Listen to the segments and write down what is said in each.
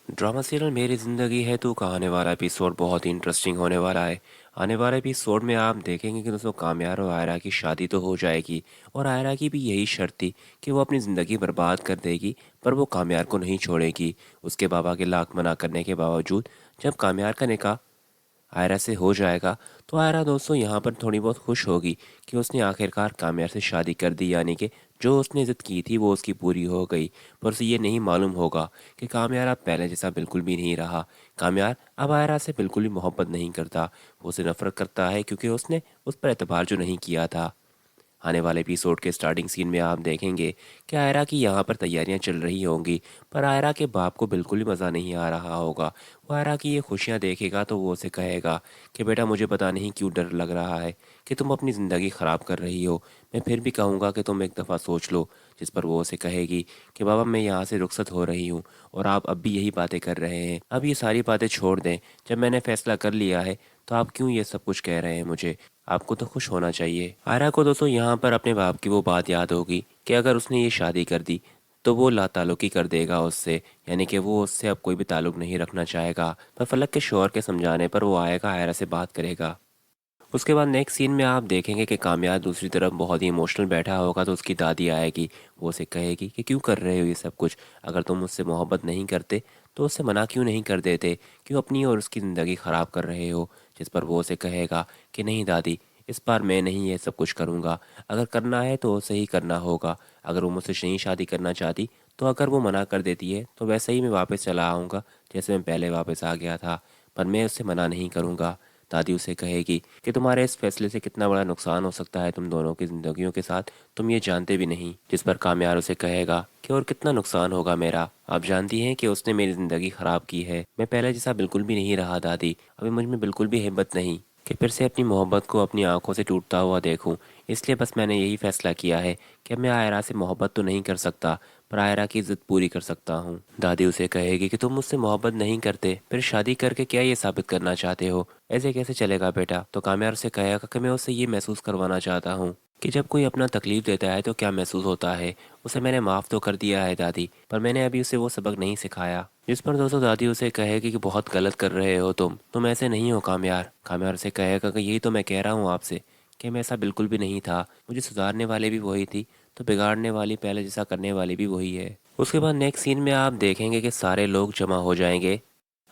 Drama serial मेरी ज़िंदगी है तो का आने वाला एपिसोड बहुत ही इंटरेस्टिंग होने वाला है। आने वाले एपिसोड में आप देखेंगे कि दोस्तों काम्यार और आयरा की शादी तो हो जाएगी और आयरा की भी यही शर्त थी कि वो अपनी ज़िंदगी बर्बाद कर देगी पर वो काम्यार को नहीं छोड़ेगी। उसके बाबा के लाख मना करने के बावजूद जब काम्यार का निकाह आयरा से हो जाएगा तो आयरा दोस्तों यहाँ पर थोड़ी बहुत खुश होगी कि उसने आखिरकार काम्यार से शादी कर दी, यानी कि जो उसने ज़िद की थी वो उसकी पूरी हो गई। पर उसे ये नहीं मालूम होगा कि काम्यार अब पहले जैसा बिल्कुल भी नहीं रहा। काम्यार अब आयरा से बिल्कुल भी मोहब्बत नहीं करता, वो उसे नफरत करता है क्योंकि उसने उस पर एतबार जो नहीं किया था। आने वाले एपिसोड के स्टार्टिंग सीन में आप देखेंगे कि आयरा की यहाँ पर तैयारियां चल रही होंगी, पर आयरा के बाप को बिल्कुल भी मज़ा नहीं आ रहा होगा। वो आयरा की ये खुशियाँ देखेगा तो वो उसे कहेगा कि बेटा मुझे पता नहीं क्यों डर लग रहा है कि तुम अपनी ज़िंदगी ख़राब कर रही हो। मैं फिर भी कहूँगा कि तुम एक दफ़ा सोच लो। जिस पर वो उसे कहेगी कि बाबा मैं यहाँ से रुखसत हो रही हूँ और आप अब भी यही बातें कर रहे हैं। अब ये सारी बातें छोड़ दें। जब मैंने फ़ैसला कर लिया है तो आप क्यों ये सब कुछ कह रहे हैं मुझे? आपको तो खुश होना चाहिए। आयरा को दोस्तों यहाँ पर अपने बाप की वो बात याद होगी कि अगर उसने ये शादी कर दी तो वो लाताल्लुकी कर देगा उससे, यानी कि वो उससे अब कोई भी ताल्लुक नहीं रखना चाहेगा। पर फलक के शौहर के समझाने पर वो आएगा, आयरा से बात करेगा। उसके बाद नेक्स्ट सीन में आप देखेंगे कि कामयाब दूसरी तरफ बहुत ही इमोशनल बैठा होगा तो उसकी दादी आएगी। वो उसे कहेगी कि क्यों कर रहे हो ये सब कुछ? अगर तुम उससे मोहब्बत नहीं करते तो उससे मना क्यों नहीं कर देते? क्यों अपनी और उसकी ज़िंदगी ख़राब कर रहे हो? जिस पर वो उसे कहेगा कि नहीं दादी, इस बार मैं नहीं ये सब कुछ करूँगा। अगर करना है तो उसे ही करना होगा। अगर वो मुझसे नहीं शादी करना चाहती तो अगर वो मना कर देती है तो वैसे ही मैं वापस चला आऊँगा जैसे मैं पहले वापस आ गया था, पर मैं उससे मना नहीं करूँगा। दादी उसे कहेगी कि तुम्हारे इस फैसले से कितना बड़ा नुकसान हो सकता है तुम दोनों की ज़िंदगियों के साथ, तुम ये जानते भी नहीं। जिस पर कामयार उसे कहेगा कि और कितना नुकसान होगा मेरा? आप जानती हैं कि उसने मेरी ज़िंदगी ख़राब की है। मैं पहले जैसा बिल्कुल भी नहीं रहा दादी। अभी मुझ में बिल्कुल भी हिम्मत नहीं कि फिर से अपनी मोहब्बत को अपनी आंखों से टूटता हुआ देखूं। इसलिए बस मैंने यही फ़ैसला किया है कि अब मैं आयरा से मोहब्बत तो नहीं कर सकता पर आयरा की ज़िद पूरी कर सकता हूँ। दादी उसे कहेगी कि तुम मुझसे मोहब्बत नहीं करते फिर शादी करके क्या ये साबित करना चाहते हो? ऐसे कैसे चलेगा बेटा? तो कामयार उसे कहेगा कि मैं उससे ये महसूस करवाना चाहता हूँ कि जब कोई अपना तकलीफ देता है तो क्या महसूस होता है। उसे मैंने माफ़ तो कर दिया है दादी, पर मैंने अभी उसे वो सबक नहीं सिखाया। जिस पर दोस्तों दादी उसे कहेगी कि बहुत गलत कर रहे हो तुम ऐसे नहीं हो कामयार। कामयार उसे कहेगा कि यही तो मैं कह रहा हूँ आपसे कि मैं ऐसा बिल्कुल भी नहीं था। मुझे सुधारने वाले भी वही थी तो बिगाड़ने वाली पहले जैसा करने वाली भी वही है। उसके बाद नेक्स्ट सीन में आप देखेंगे कि सारे लोग जमा हो जाएंगे।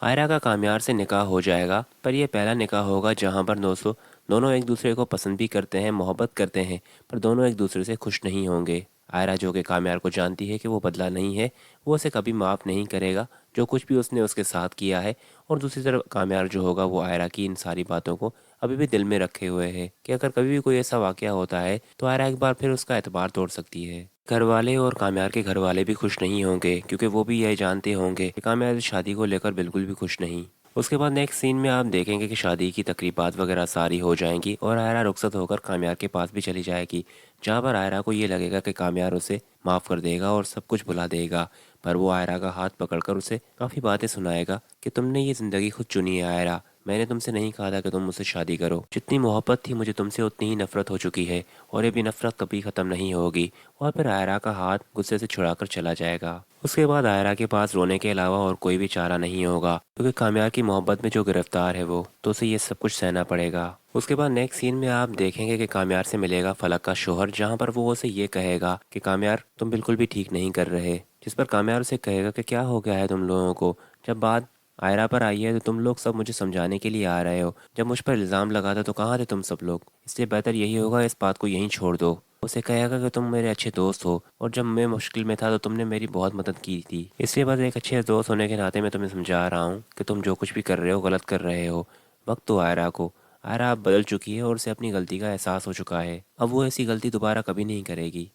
आयरा का कामयार से निकाह हो जाएगा, पर यह पहला निकाह होगा जहां पर दोस्तों दोनों एक दूसरे को पसंद भी करते हैं, मोहब्बत करते हैं, पर दोनों एक दूसरे से खुश नहीं होंगे। आयरा जो कि कामयार को जानती है कि वो बदला नहीं है, वो उसे कभी माफ़ नहीं करेगा जो कुछ भी उसने उसके साथ किया है। और दूसरी तरफ कामयार जो होगा वो आयरा की इन सारी बातों को अभी भी दिल में रखे हुए है कि अगर कभी भी कोई ऐसा वाक़या होता है तो आयरा एक बार फिर उसका एतबार तोड़ सकती है। घर वाले और कामयार के घर वाले भी खुश नहीं होंगे क्योंकि वो भी यह जानते होंगे कि कामयार इस शादी को लेकर बिल्कुल भी खुश नहीं। उसके बाद नेक्स्ट सीन में आप देखेंगे कि शादी की तकरीबात वगैरह सारी हो जाएंगी और आयरा रुखसत होकर कामयार के पास भी चली जाएगी, जहाँ पर आयरा को ये लगेगा कि कामयार उसे माफ़ कर देगा और सब कुछ भुला देगा। पर वो आयरा का हाथ पकड़कर उसे काफ़ी बातें सुनाएगा कि तुमने ये ज़िंदगी खुद चुनी है आयरा। मैंने तुमसे नहीं कहा था कि तुम मुझसे शादी करो। जितनी मोहब्बत थी मुझे तुमसे उतनी ही नफरत हो चुकी है और ये भी नफरत कभी ख़त्म नहीं होगी। और फिर आयरा का हाथ गुस्से से छुड़ाकर चला जाएगा। उसके बाद आयरा के पास रोने के अलावा और कोई भी चारा नहीं होगा क्योंकि कामयार की मोहब्बत में जो गिरफ्तार है वो तो उसे ये सब कुछ सहना पड़ेगा। उसके बाद नेक्स्ट सीन में आप देखेंगे कि कामयार से मिलेगा फलक का शोहर, जहाँ पर वो उसे ये कहेगा कि कामयार तुम बिल्कुल भी ठीक नहीं कर रहे। जिस पर कामयार उसे कहेगा कि क्या हो गया है तुम लोगों को? जब बात आयरा पर आई है तो तुम लोग सब मुझे समझाने के लिए आ रहे हो, जब मुझ पर इल्ज़ाम लगा था तो कहाँ थे तुम सब लोग? इसलिए बेहतर यही होगा इस बात को यहीं छोड़ दो। उसे कहेगा कि तुम मेरे अच्छे दोस्त हो और जब मैं मुश्किल में था तो तुमने मेरी बहुत मदद की थी, इसलिए बस एक अच्छे दोस्त होने के नाते मैं तुम्हें समझा रहा हूँ कि तुम जो कुछ भी कर रहे हो गलत कर रहे हो। वक्त तो आयरा को, आयरा अब बदल चुकी है और उसे अपनी गलती का एहसास हो चुका है। अब वो ऐसी गलती दोबारा कभी नहीं करेगी।